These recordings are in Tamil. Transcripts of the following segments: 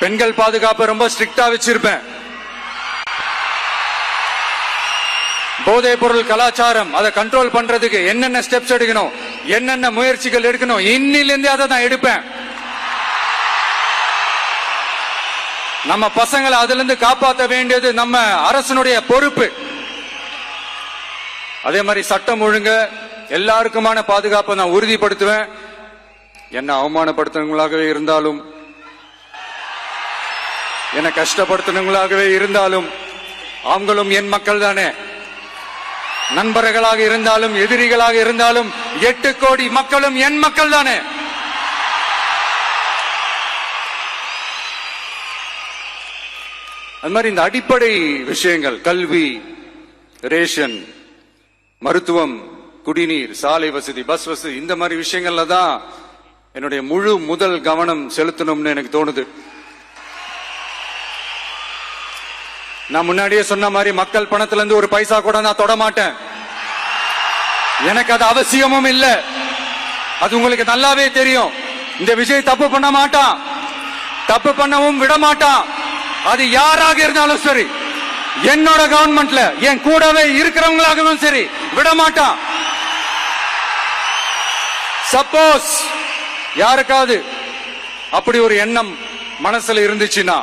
பெண்கள் பாதுகாப்பை ரொம்ப ஸ்ட்ரிக்டா வச்சிருப்பேன். போதைப் பொருள் கலாச்சாரம் அதை கண்ட்ரோல் பண்றதுக்கு என்னென்ன ஸ்டெப்ஸ் எடுக்கணும், என்னென்ன முயற்சிகள் எடுக்கணும், இன்னிலிருந்து அதை நான் எடுப்பேன். நம்ம பசங்களை அதுல இருந்து காப்பாற்ற வேண்டியது நம்ம அரசனுடைய பொறுப்பு. அதே மாதிரி சட்டம் ஒழுங்கு எல்லாருக்குமான பாதுகாப்பை நான் உறுதிப்படுத்துவேன். என்ன அவமானப்படுத்துறவங்களாகவே இருந்தாலும், என்ன கஷ்டப்படுத்துறவங்களாகவே இருந்தாலும், அவங்களும் என் மக்கள் தானே. நண்பர்களாக இருந்தாலும் எதிரிகளாக இருந்தாலும் 8 கோடி மக்களும் என் மக்கள் தானே. அது மாதிரி இந்த அடிப்படை விஷயங்கள், கல்வி, ரேஷன், மருத்துவம், குடிநீர், சாலை வசதி, பஸ் வசதி, இந்த மாதிரி விஷயங்கள்ல தான் என்னுடைய முழு முதல் கவனம் செலுத்தணும்னு எனக்கு தோணுது. நான் முன்னாடியே சொன்ன மாதிரி மக்கள் பணத்துல இருந்து ஒரு பைசா கூட நான் தொட மாட்டேன். எனக்கு அது அவசியமும் இல்லை. அது உங்களுக்கு நல்லாவே தெரியும். இந்த விஜய் தப்பு பண்ண மாட்டான், தப்பு பண்ணவும் விட மாட்டான். அது யாராக இருந்தாலும் சரி, என்னோட கவர்மெண்ட்ல என் கூடவே இருக்கிறவங்களாகவும் சரி, விட மாட்டான். சப்போஸ் யாருக்காவது அப்படி ஒரு எண்ணம் மனசுல இருந்துச்சுன்னா,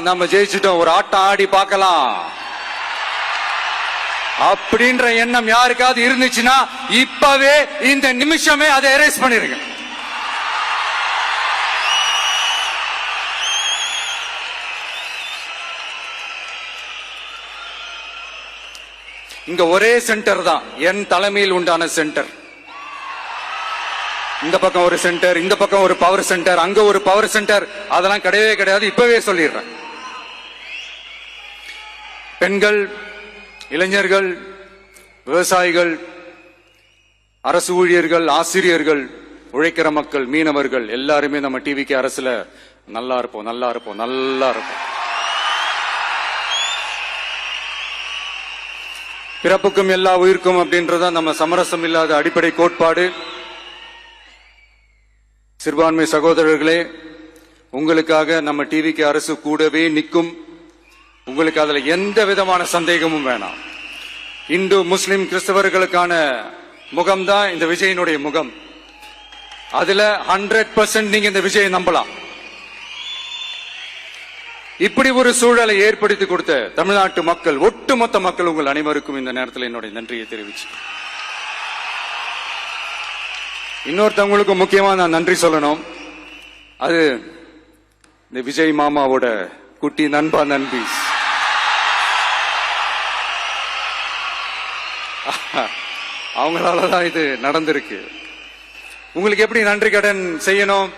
நம்ம ஜெயிச்சிட்டோம், ஒரு ஆட்டம் ஆடி பார்க்கலாம் அப்படின்ற எண்ணம் யாருக்காவது இருந்துச்சுன்னா இப்பவே இந்த நிமிஷமே அதை எரேஸ் பண்ணிருங்க. இங்க ஒரே சென்டர் தான், என் தலைமையில் உண்டான சென்டர். இந்த பக்கம் ஒரு சென்டர், இந்த பக்கம் ஒரு பவர் சென்டர், அங்க ஒரு பவர் சென்டர், அதெல்லாம் கிடையவே கிடையாது. இப்பவே சொல்லிடுறேன். பெண்கள், இளைஞர்கள், விவசாயிகள், அரசு ஊழியர்கள், ஆசிரியர்கள், உழைக்கிற மக்கள், மீனவர்கள் எல்லாருமே நம்ம டிவிக்கு அரசுல நல்லா இருப்போம், நல்லா இருப்போம், நல்லா இருப்போம். பிறப்புக்கும் எல்லா உயிர்க்கும் அப்படின்றத நம்ம சமரசம் இல்லாத அடிப்படை கோட்பாடு. சிறுபான்மை சகோதரர்களே, உங்களுக்காக நம்ம டிவிக்கு அரசு கூடவே நிற்கும். உங்களுக்கு அதுல எந்த விதமான சந்தேகமும் வேணாம். இந்து, முஸ்லிம், கிறிஸ்தவர்களுக்கான முகம்தான் இந்த விஜயனுடைய முகம். அதுல 100% நீங்க இந்த விஜயை நம்பலாம். இப்படி ஒரு சூழலை ஏற்படுத்தி கொடுத்த தமிழ்நாட்டு மக்கள், ஒட்டுமொத்த மக்கள், உங்கள் அனைவருக்கும் இந்த நேரத்தில் என்னுடைய நன்றியை தெரிவிச்சு, இன்னொருத்தவங்களுக்கு முக்கியமா நான் நன்றி சொல்லணும். அது இந்த விஜய் மாமாவோட குட்டி நண்பா, நண்பி. அவங்களாலதான் இது நடந்திருக்கு. உங்களுக்கு எப்படி நன்றி கடன் செய்யணும்?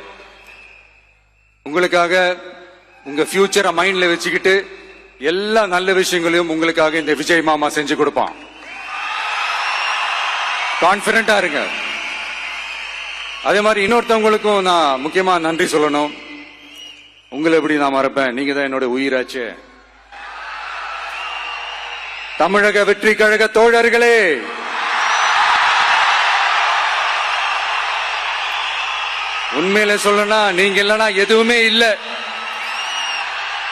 உங்களுக்காக உங்க ஃபியூச்சரை மைண்ட்ல வச்சுக்கிட்டு எல்லா நல்ல விஷயங்களையும் உங்களுக்காக இந்த விஜய் மாமா செஞ்சு கொடுப்பான். கான்பிடண்டா இருங்க. அதே மாதிரி இன்னொருத்தவங்களுக்கும் நான் முக்கியமா நன்றி சொல்லணும். உங்களை எப்படி நான் மறப்பேன்? நீங்க தான் என்னோட உயிராச்சு. தமிழக வெற்றி கழக தோழர்களே, உண்மையில சொல்லணும்னா நீங்க இல்லைன்னா எதுவுமே இல்லை.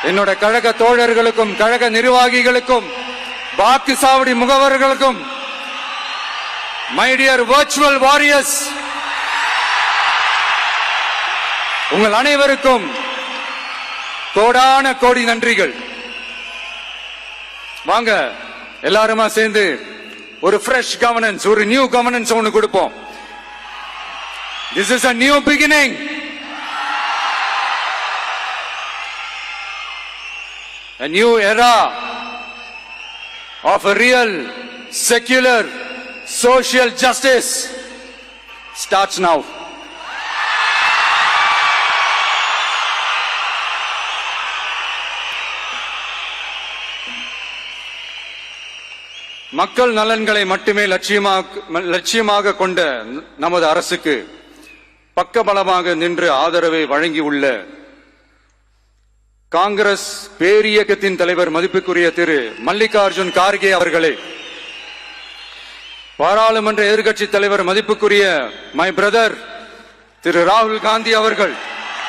என்னோட கழக தோழர்களுக்கும், கழக நிர்வாகிகளுக்கும், வாக்கு சாவடி முகவர்களுக்கும், மை டியர் வர்ச்சுவல் வாரியர்ஸ், உங்கள் அனைவருக்கும் கோடான கோடி நன்றிகள். வாங்க எல்லாருமா சேர்ந்து ஒரு ஃப்ரெஷ் கவர்னன்ஸ், ஒரு நியூ கவர்னன்ஸ் ஒன்னு கொடுப்போம். This is a new beginning. A new era of a real, secular, social justice starts now. மக்கள் நலன்களை மட்டுமே லட்சியமாக கொண்ட நமது அரசுக்கு பக்கபலமாக நின்று ஆதரவை வழங்கியுள்ள காங்கிரஸ் பேரியக்கத்தின் தலைவர் மதிப்புக்குரிய திரு மல்லிகார்ஜுன் கார்கே அவர்களே, பாராளுமன்ற எதிர்க்கட்சி தலைவர் மதிப்புக்குரிய மை பிரதர் திரு ராகுல் காந்தி அவர்கள்,